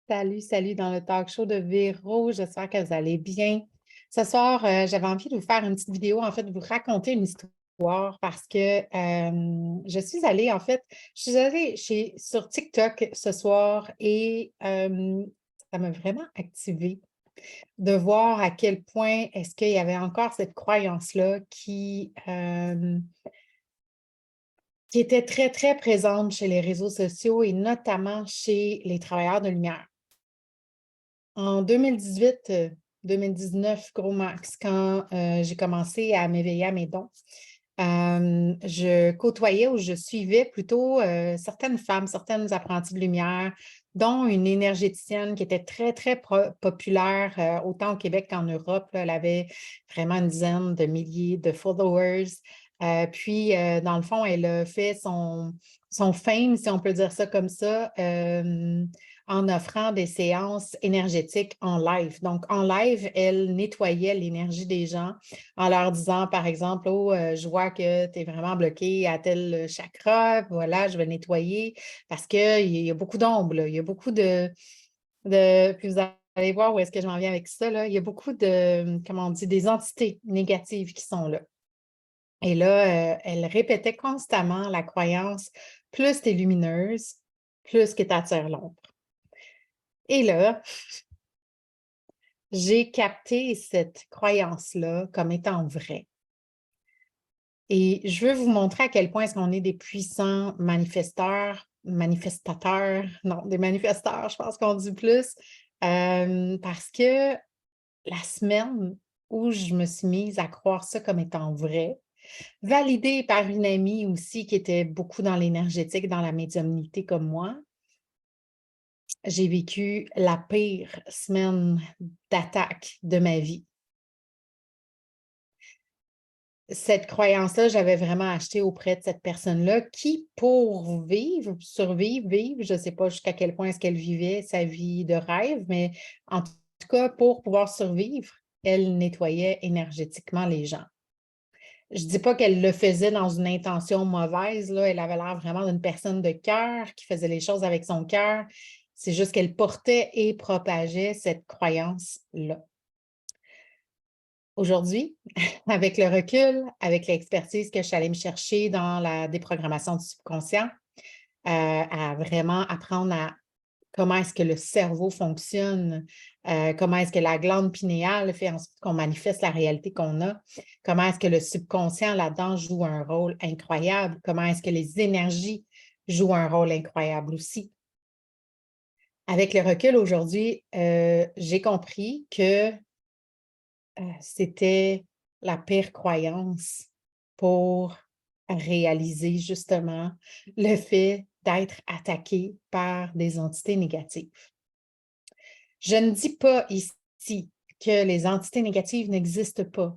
Salut, salut dans le talk show de Véro. J'espère que vous allez bien. Ce soir, j'avais envie de vous faire une petite vidéo, en fait, de vous raconter une histoire parce que je suis allée, en fait, je suis allée sur TikTok ce soir et ça m'a vraiment activée de voir à quel point est-ce qu'il y avait encore cette croyance-là qui était très, très présente chez les réseaux sociaux et notamment chez les travailleurs de lumière. En 2018, 2019, gros max, quand j'ai commencé à m'éveiller à mes dons, je côtoyais ou je suivais plutôt certaines femmes, certaines apprenties de lumière, dont une énergéticienne qui était très, très populaire, autant au Québec qu'en Europe. Là. Elle avait vraiment une dizaine de milliers de followers. Puis, dans le fond, elle a fait son fame, si on peut dire ça comme ça, en offrant des séances énergétiques en live. Donc, en live, elle nettoyait l'énergie des gens en leur disant, par exemple, oh, je vois que tu es vraiment bloqué à tel chakra, voilà, je vais nettoyer parce qu'il y a beaucoup d'ombre, là. Il y a beaucoup puis vous allez voir où est-ce que je m'en viens avec ça, là. Il y a beaucoup de, comment on dit, des entités négatives qui sont là. Et là, elle répétait constamment la croyance, plus tu es lumineuse, plus que tu attires l'ombre. Et là, j'ai capté cette croyance-là comme étant vraie. Et je veux vous montrer à quel point est-ce qu'on est des puissants manifestateurs, non, des manifesteurs, je pense qu'on dit plus, parce que la semaine où je me suis mise à croire ça comme étant vrai, validée par une amie aussi qui était beaucoup dans l'énergétique, dans la médiumnité comme moi, j'ai vécu la pire semaine d'attaque de ma vie. Cette croyance-là, j'avais vraiment acheté auprès de cette personne-là qui, pour vivre, je ne sais pas jusqu'à quel point est-ce qu'elle vivait sa vie de rêve, mais en tout cas, pour pouvoir survivre, elle nettoyait énergétiquement les gens. Je ne dis pas qu'elle le faisait dans une intention mauvaise, là. Elle avait l'air vraiment d'une personne de cœur qui faisait les choses avec son cœur. C'est juste qu'elle portait et propageait cette croyance-là. Aujourd'hui, avec le recul, avec l'expertise que je suis allée me chercher dans la déprogrammation du subconscient, à vraiment apprendre à comment est-ce que le cerveau fonctionne, comment est-ce que la glande pinéale fait en sorte qu'on manifeste la réalité qu'on a, comment est-ce que le subconscient là-dedans joue un rôle incroyable, comment est-ce que les énergies jouent un rôle incroyable aussi. Avec le recul aujourd'hui, j'ai compris que c'était la pire croyance pour réaliser justement le fait d'être attaqué par des entités négatives. Je ne dis pas ici que les entités négatives n'existent pas.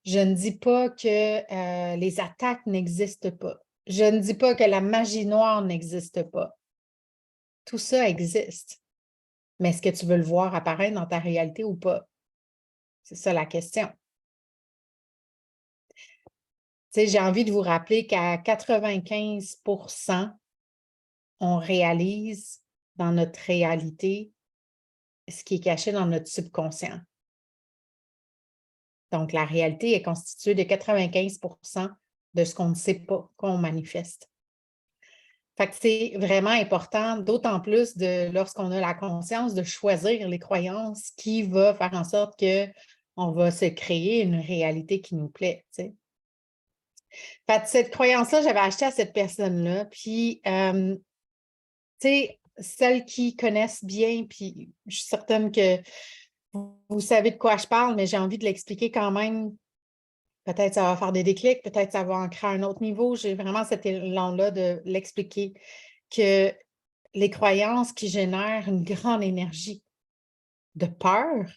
Je ne dis pas que les attaques n'existent pas. Je ne dis pas que la magie noire n'existe pas. Tout ça existe. Mais est-ce que tu veux le voir apparaître dans ta réalité ou pas? C'est ça la question. Tu sais, j'ai envie de vous rappeler qu'à 95 on réalise dans notre réalité ce qui est caché dans notre subconscient. Donc, la réalité est constituée de 95 de ce qu'on ne sait pas, qu'on manifeste. Fait que c'est vraiment important, d'autant plus lorsqu'on a la conscience de choisir les croyances qui va faire en sorte qu'on va se créer une réalité qui nous plaît, tu sais. Fait que cette croyance-là, j'avais acheté à cette personne-là, puis, tu sais, celles qui connaissent bien, puis je suis certaine que vous savez de quoi je parle, mais j'ai envie de l'expliquer quand même. Peut-être ça va faire des déclics, peut-être ça va en créer un autre niveau. J'ai vraiment cet élan-là de l'expliquer que les croyances qui génèrent une grande énergie de peur,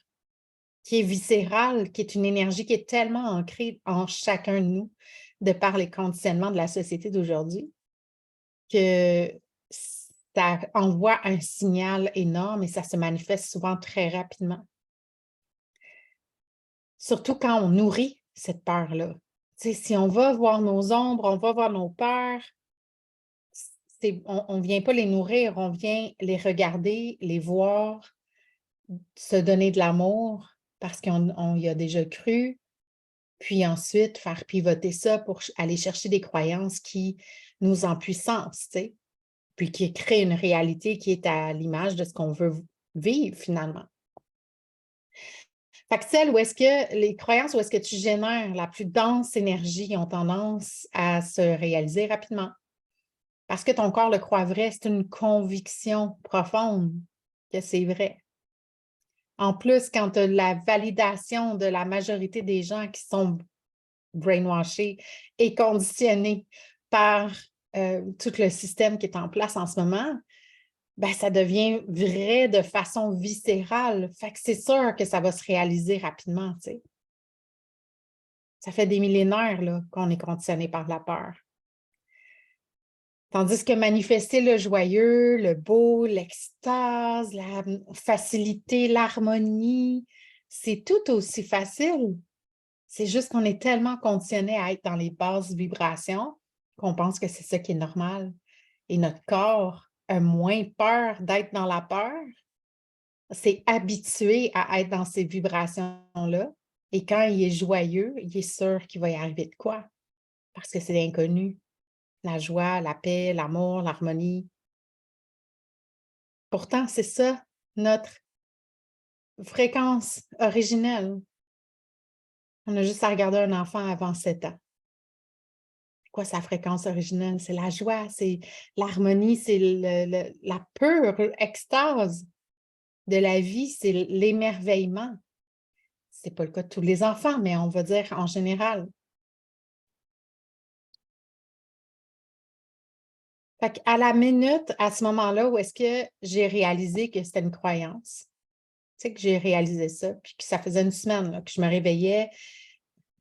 qui est viscérale, qui est une énergie qui est tellement ancrée en chacun de nous, de par les conditionnements de la société d'aujourd'hui, que ça envoie un signal énorme et ça se manifeste souvent très rapidement. Surtout quand on nourrit cette peur-là. Tu sais, si on va voir nos ombres, on va voir nos peurs, on ne vient pas les nourrir, on vient les regarder, les voir, se donner de l'amour parce qu'on y a déjà cru, puis ensuite faire pivoter ça pour aller chercher des croyances qui nous empuissancent, tu sais, puis qui créent une réalité qui est à l'image de ce qu'on veut vivre finalement. Fait que celles où est-ce que les croyances où est-ce que tu génères la plus dense énergie ont tendance à se réaliser rapidement. Parce que ton corps le croit vrai, c'est une conviction profonde que c'est vrai. En plus, quand tu as la validation de la majorité des gens qui sont brainwashés et conditionnés par tout le système qui est en place en ce moment, ben, ça devient vrai de façon viscérale. Fait que c'est sûr que ça va se réaliser rapidement, tu sais. Ça fait des millénaires là, qu'on est conditionné par la peur. Tandis que manifester le joyeux, le beau, l'extase, la facilité, l'harmonie, c'est tout aussi facile. C'est juste qu'on est tellement conditionné à être dans les basses vibrations qu'on pense que c'est ça qui est normal. Et notre corps a moins peur d'être dans la peur. C'est habitué à être dans ces vibrations-là. Et quand il est joyeux, il est sûr qu'il va y arriver de quoi? Parce que c'est l'inconnu. La joie, la paix, l'amour, l'harmonie. Pourtant, c'est ça, notre fréquence originelle. On a juste à regarder un enfant avant 7 ans. C'est quoi sa fréquence originelle? C'est la joie, c'est l'harmonie, c'est la pure extase de la vie, c'est l'émerveillement. Ce n'est pas le cas de tous les enfants, mais on va dire en général. Fait qu'à la minute, à ce moment-là, où est-ce que j'ai réalisé que c'était une croyance, tu sais, que j'ai réalisé ça, puis que ça faisait une semaine là, que je me réveillais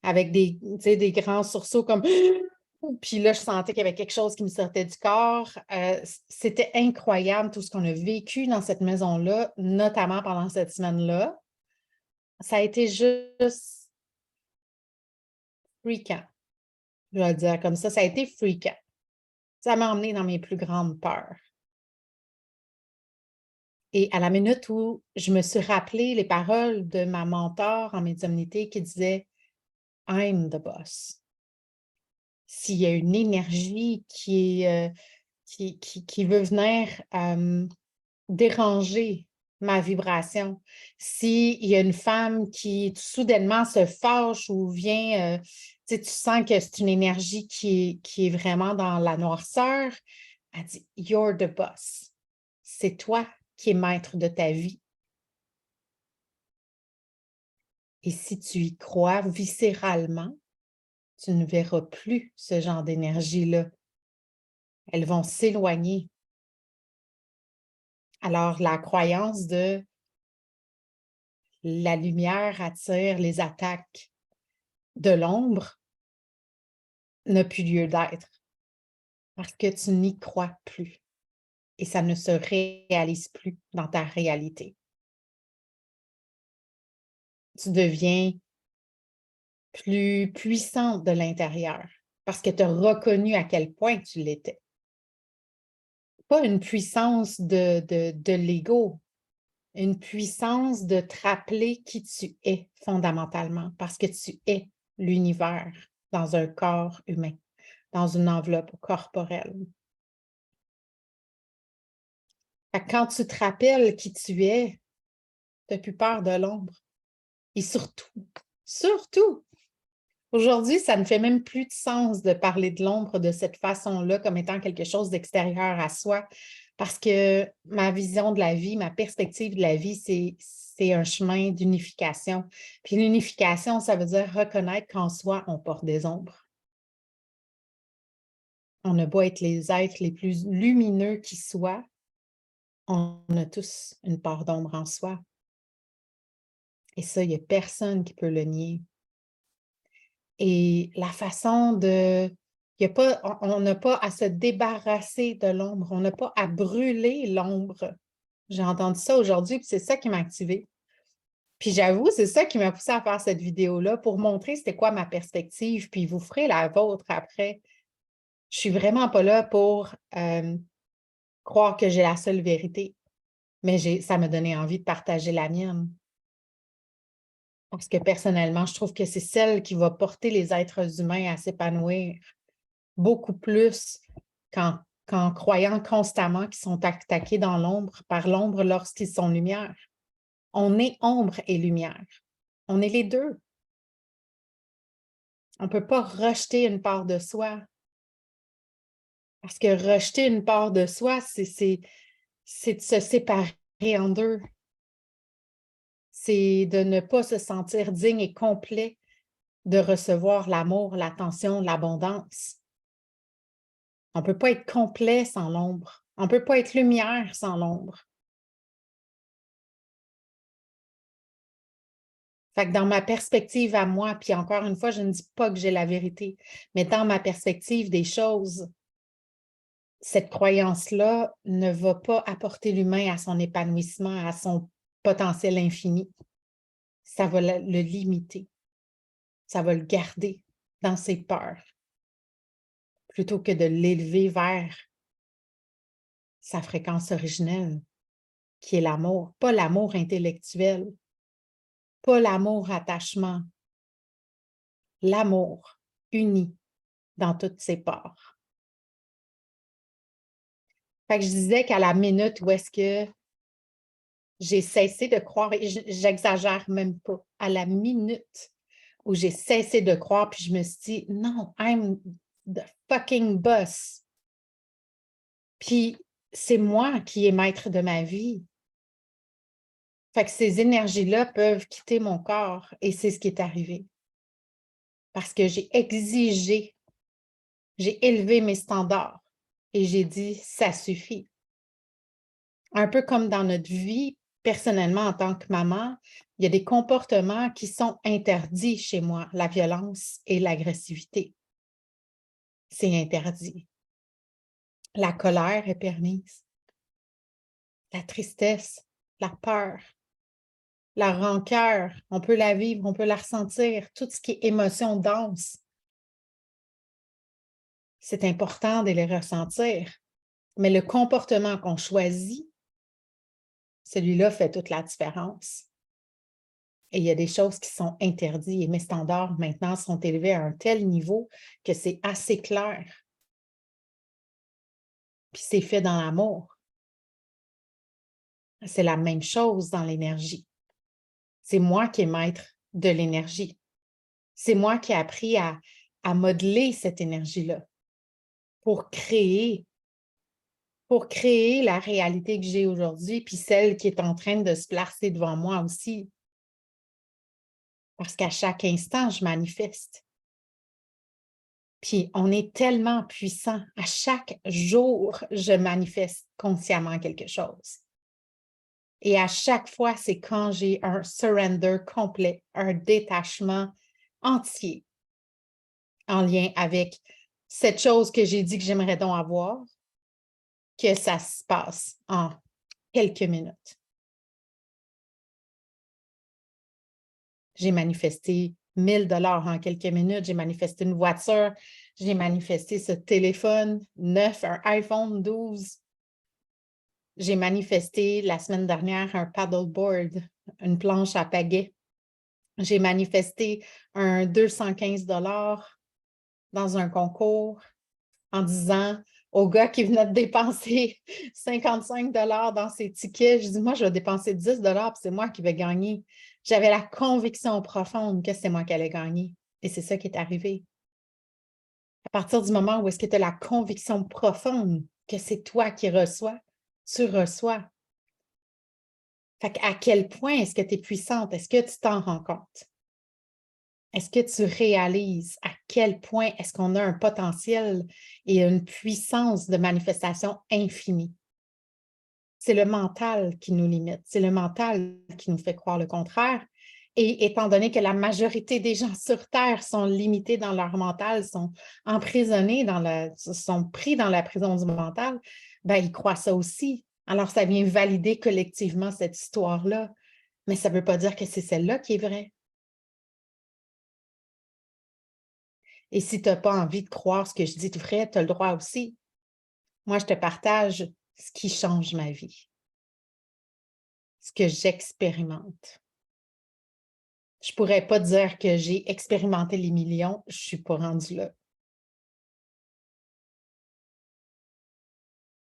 avec des, tu sais, des grands sursauts comme puis là, je sentais qu'il y avait quelque chose qui me sortait du corps. C'était incroyable tout ce qu'on a vécu dans cette maison-là, notamment pendant cette semaine-là. Ça a été juste freakant, je vais le dire comme ça. Ça a été freakant. Ça m'a emmené dans mes plus grandes peurs. Et à la minute où je me suis rappelé les paroles de ma mentor en médiumnité qui disait « I'm the boss ». S'il y a une énergie qui veut venir déranger ma vibration, s'il y a une femme qui soudainement se fâche ou vient, tu sens que c'est une énergie qui est vraiment dans la noirceur, elle dit « You're the boss ». C'est toi qui es maître de ta vie. Et si tu y crois viscéralement, tu ne verras plus ce genre d'énergie-là. Elles vont s'éloigner. Alors, la croyance de la lumière attire les attaques de l'ombre n'a plus lieu d'être parce que tu n'y crois plus et ça ne se réalise plus dans ta réalité. Tu deviens plus puissante de l'intérieur parce que tu as reconnu à quel point tu l'étais. Pas une puissance de l'ego, une puissance de te rappeler qui tu es fondamentalement parce que tu es l'univers dans un corps humain, dans une enveloppe corporelle. Quand tu te rappelles qui tu es, tu n'as plus peur de l'ombre. Et surtout, aujourd'hui, ça ne fait même plus de sens de parler de l'ombre de cette façon-là comme étant quelque chose d'extérieur à soi parce que ma vision de la vie, ma perspective de la vie, c'est un chemin d'unification. Puis l'unification, ça veut dire reconnaître qu'en soi, on porte des ombres. On a beau être les êtres les plus lumineux qui soient, on a tous une part d'ombre en soi. Et ça, il n'y a personne qui peut le nier. Et la façon de... on n'a pas à se débarrasser de l'ombre, on n'a pas à brûler l'ombre. J'ai entendu ça aujourd'hui, puis c'est ça qui m'a activée. Puis j'avoue, c'est ça qui m'a poussée à faire cette vidéo-là pour montrer c'était quoi ma perspective, puis vous ferez la vôtre après. Je suis vraiment pas là pour croire que j'ai la seule vérité, mais ça m'a donné envie de partager la mienne. Parce que personnellement, je trouve que c'est celle qui va porter les êtres humains à s'épanouir beaucoup plus qu'en croyant constamment qu'ils sont attaqués dans l'ombre par l'ombre lorsqu'ils sont lumière. On est ombre et lumière. On est les deux. On ne peut pas rejeter une part de soi. Parce que rejeter une part de soi, c'est de se séparer en deux. C'est de ne pas se sentir digne et complet de recevoir l'amour, l'attention, l'abondance. On ne peut pas être complet sans l'ombre. On ne peut pas être lumière sans l'ombre. Fait que dans ma perspective à moi, puis encore une fois, je ne dis pas que j'ai la vérité, mais dans ma perspective des choses, cette croyance-là ne va pas apporter l'humain à son épanouissement, à son potentiel infini. Ça va le limiter. Ça va le garder dans ses peurs plutôt que de l'élever vers sa fréquence originelle, qui est l'amour, pas l'amour intellectuel, pas l'amour attachement, l'amour uni dans toutes ses parts. Fait que je disais qu'à la minute où est-ce que j'ai cessé de croire, et j'exagère même pas, à la minute où j'ai cessé de croire, puis je me suis dit, non, I'm the fucking boss. Puis c'est moi qui est maître de ma vie. Fait que ces énergies-là peuvent quitter mon corps et c'est ce qui est arrivé. Parce que j'ai exigé, j'ai élevé mes standards et j'ai dit, ça suffit. Un peu comme dans notre vie, personnellement, en tant que maman, il y a des comportements qui sont interdits chez moi, la violence et l'agressivité. C'est interdit. La colère est permise. La tristesse, la peur, la rancœur, on peut la vivre, on peut la ressentir, tout ce qui est émotion dense. C'est important de les ressentir. Mais le comportement qu'on choisit, celui-là fait toute la différence. Et il y a des choses qui sont interdites et mes standards maintenant sont élevés à un tel niveau que c'est assez clair. Puis c'est fait dans l'amour. C'est la même chose dans l'énergie. C'est moi qui est maître de l'énergie. C'est moi qui ai appris à modeler cette énergie-là pour créer la réalité que j'ai aujourd'hui, puis celle qui est en train de se placer devant moi aussi. Parce qu'à chaque instant, je manifeste. Puis on est tellement puissant. À chaque jour, je manifeste consciemment quelque chose. Et à chaque fois, c'est quand j'ai un surrender complet, un détachement entier en lien avec cette chose que j'ai dit que j'aimerais donc avoir, que ça se passe en quelques minutes. J'ai manifesté 1 000 $ en quelques minutes, j'ai manifesté une voiture, j'ai manifesté ce téléphone neuf, un iPhone 12. J'ai manifesté la semaine dernière un paddleboard, une planche à pagaie. J'ai manifesté un 215 $ dans un concours en disant au gars qui venait de dépenser 55 $ dans ses tickets, je dis, moi, je vais dépenser 10 $ puis c'est moi qui vais gagner. J'avais la conviction profonde que c'est moi qui allais gagner. Et c'est ça qui est arrivé. À partir du moment où est-ce que tu as la conviction profonde que c'est toi qui reçois, tu reçois. Fait à quel point est-ce que tu es puissante? Est-ce que tu t'en rends compte? Est-ce que tu réalises à quel point est-ce qu'on a un potentiel et une puissance de manifestation infinie? C'est le mental qui nous limite, c'est le mental qui nous fait croire le contraire. Et étant donné que la majorité des gens sur Terre sont limités dans leur mental, sont emprisonnés sont pris dans la prison du mental, ben, ils croient ça aussi. Alors, ça vient valider collectivement cette histoire-là. Mais ça ne veut pas dire que c'est celle-là qui est vraie. Et si tu n'as pas envie de croire ce que je dis de vrai, tu as le droit aussi. Moi, je te partage ce qui change ma vie, ce que j'expérimente. Je ne pourrais pas dire que j'ai expérimenté les millions, je ne suis pas rendue là.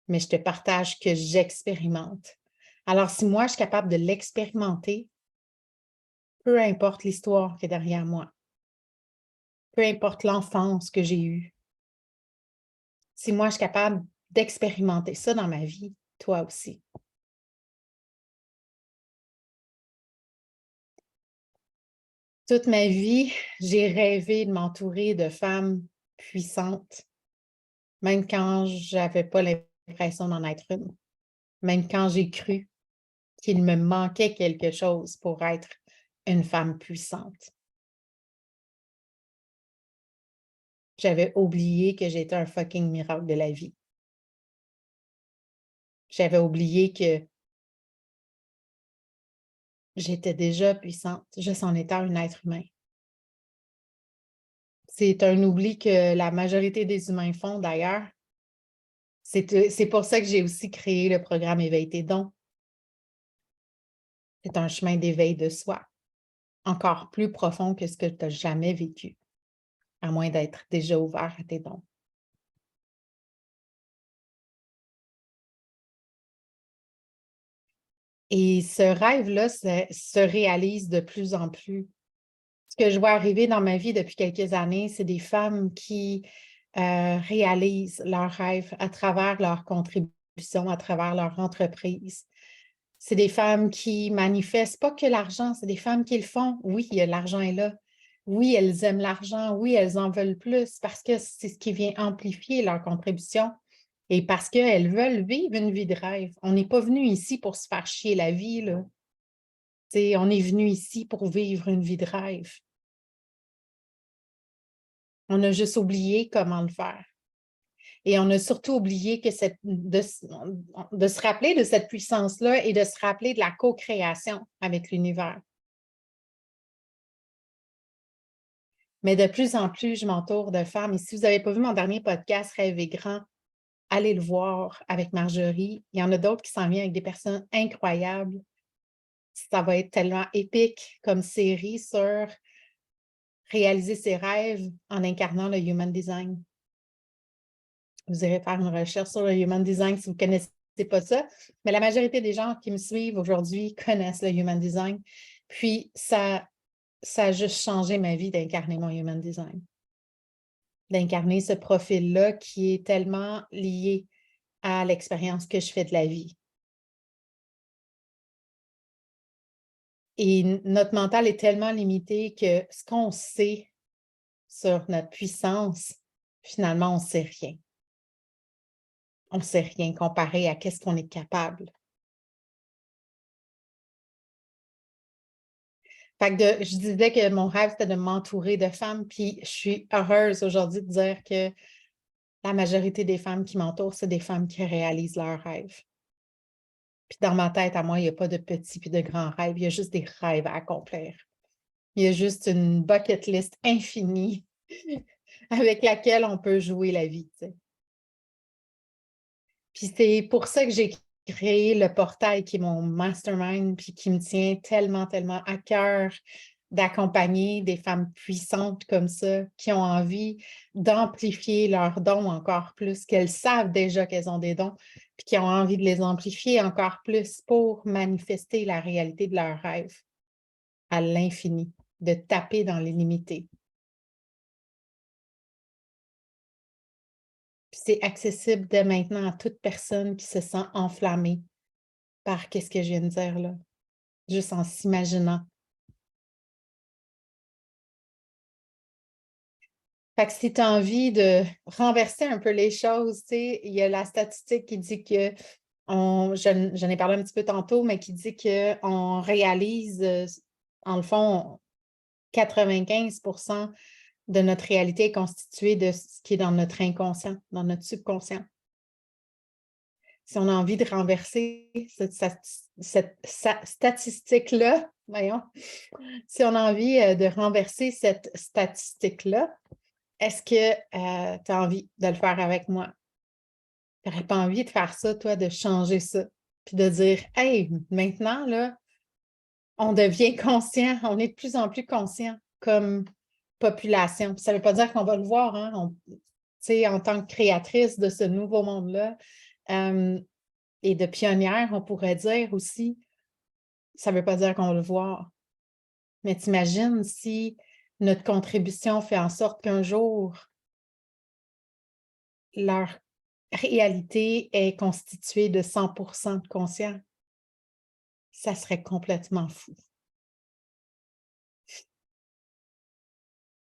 Mais je te partage que j'expérimente. Alors, si moi, je suis capable de l'expérimenter, peu importe l'histoire qui est derrière moi, peu importe l'enfance que j'ai eue, si moi, je suis capable d'expérimenter ça dans ma vie, toi aussi. Toute ma vie, j'ai rêvé de m'entourer de femmes puissantes, même quand je n'avais pas l'impression d'en être une, même quand j'ai cru qu'il me manquait quelque chose pour être une femme puissante. J'avais oublié que j'étais un fucking miracle de la vie. J'avais oublié que j'étais déjà puissante, juste en étant un être humain. C'est un oubli que la majorité des humains font d'ailleurs. C'est pour ça que j'ai aussi créé le programme Éveille tes dons. C'est un chemin d'éveil de soi, encore plus profond que ce que tu n'as jamais vécu, à moins d'être déjà ouvert à tes dons. Et ce rêve-là se réalise de plus en plus. Ce que je vois arriver dans ma vie depuis quelques années, c'est des femmes qui réalisent leurs rêves à travers leur contribution, à travers leur entreprise. C'est des femmes qui manifestent pas que l'argent, c'est des femmes qui le font. Oui, l'argent est là. Oui, elles aiment l'argent. Oui, elles en veulent plus parce que c'est ce qui vient amplifier leur contribution et parce qu'elles veulent vivre une vie de rêve. On n'est pas venu ici pour se faire chier la vie, là. On est venu ici pour vivre une vie de rêve. On a juste oublié comment le faire. Et on a surtout oublié que de se rappeler de cette puissance-là et de se rappeler de la co-création avec l'univers. Mais de plus en plus, je m'entoure de femmes. Et si vous n'avez pas vu mon dernier podcast, Rêver grand, allez le voir avec Marjorie. Il y en a d'autres qui s'en viennent avec des personnes incroyables. Ça va être tellement épique comme série sur réaliser ses rêves en incarnant le Human Design. Vous irez faire une recherche sur le Human Design si vous ne connaissez pas ça. Mais la majorité des gens qui me suivent aujourd'hui connaissent le Human Design. Puis, ça a juste changé ma vie d'incarner mon Human Design. D'incarner ce profil-là qui est tellement lié à l'expérience que je fais de la vie. Et notre mental est tellement limité que ce qu'on sait sur notre puissance, finalement, on ne sait rien. On ne sait rien comparé à ce qu'on est capable. Fait que je disais que mon rêve, c'était de m'entourer de femmes, puis je suis heureuse aujourd'hui de dire que la majorité des femmes qui m'entourent, c'est des femmes qui réalisent leurs rêves. Puis dans ma tête, à moi, il n'y a pas de petits puis de grands rêves, il y a juste des rêves à accomplir. Il y a juste une bucket list infinie avec laquelle on peut jouer la vie. Tu sais. Puis c'est pour ça que j'ai créé le portail qui est mon mastermind, puis qui me tient tellement, tellement à cœur d'accompagner des femmes puissantes comme ça, qui ont envie d'amplifier leurs dons encore plus, qu'elles savent déjà qu'elles ont des dons, puis qui ont envie de les amplifier encore plus pour manifester la réalité de leurs rêves à l'infini, de taper dans l'illimité. Puis c'est accessible dès maintenant à toute personne qui se sent enflammée par qu'est-ce que je viens de dire là, juste en s'imaginant. Fait que si tu as envie de renverser un peu les choses, tu sais, il y a la statistique qui dit que, j'en ai parlé un petit peu tantôt, mais qui dit qu'on réalise, en le fond, 95% de notre réalité est constituée de ce qui est dans notre inconscient, dans notre subconscient. Si on a envie de renverser cette statistique-là, voyons, si on a envie de renverser cette statistique-là, est-ce que tu as envie de le faire avec moi? Tu n'aurais pas envie de faire ça, toi, de changer ça, puis de dire, hey, maintenant, là, on devient conscient, on est de plus en plus conscient comme population. Puis ça ne veut pas dire qu'on va le voir, hein? En tant que créatrice de ce nouveau monde-là et de pionnière, on pourrait dire aussi, ça ne veut pas dire qu'on va le voir. Mais t'imagines si notre contribution fait en sorte qu'un jour, leur réalité est constituée de 100% de conscience. Ça serait complètement fou.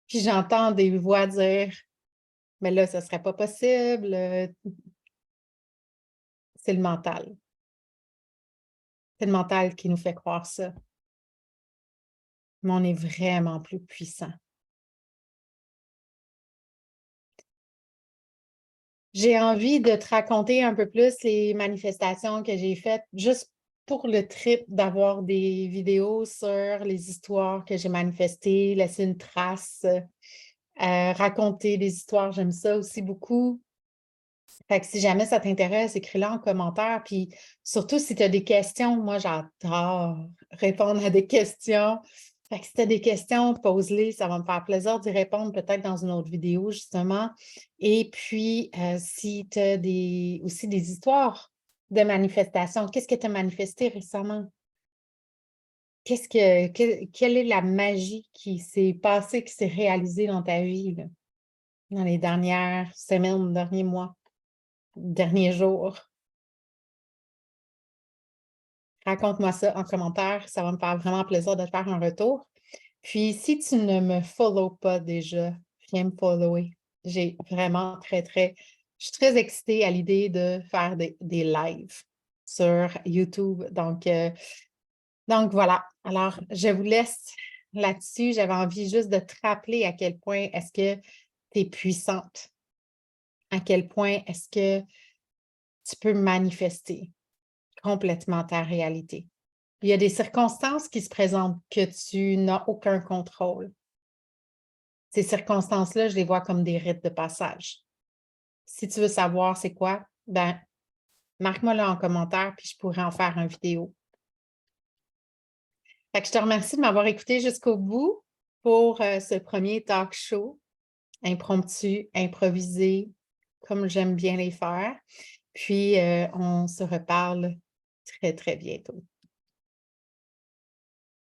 Puis j'entends des voix dire, mais là, ça ne serait pas possible. C'est le mental. C'est le mental qui nous fait croire ça. Mais on est vraiment plus puissant. J'ai envie de te raconter un peu plus les manifestations que j'ai faites, juste pour le trip d'avoir des vidéos sur les histoires que j'ai manifestées, laisser une trace, raconter des histoires, j'aime ça aussi beaucoup. Fait que si jamais ça t'intéresse, écris-le en commentaire. Puis surtout si tu as des questions, moi j'adore répondre à des questions. Fait que si tu as des questions, pose-les, ça va me faire plaisir d'y répondre peut-être dans une autre vidéo, justement. Et puis, si tu as aussi des histoires de manifestations, qu'est-ce que tu as manifesté récemment? Quelle est la magie qui s'est passée, qui s'est réalisée dans ta vie, là, dans les dernières semaines, derniers mois, derniers jours? Raconte-moi ça en commentaire, ça va me faire vraiment plaisir de te faire un retour. Puis, si tu ne me follow pas déjà, viens me follower. J'ai vraiment je suis très excitée à l'idée de faire des lives sur YouTube. Donc voilà. Alors, je vous laisse là-dessus. J'avais envie juste de te rappeler à quel point est-ce que tu es puissante, à quel point est-ce que tu peux manifester complètement ta réalité. Il y a des circonstances qui se présentent que tu n'as aucun contrôle. Ces circonstances-là, je les vois comme des rites de passage. Si tu veux savoir c'est quoi, ben, marque-moi là en commentaire, puis je pourrais en faire une vidéo. Fait que je te remercie de m'avoir écouté jusqu'au bout pour ce premier talk show, impromptu, improvisé, comme j'aime bien les faire. Puis, on se reparle très, très bientôt.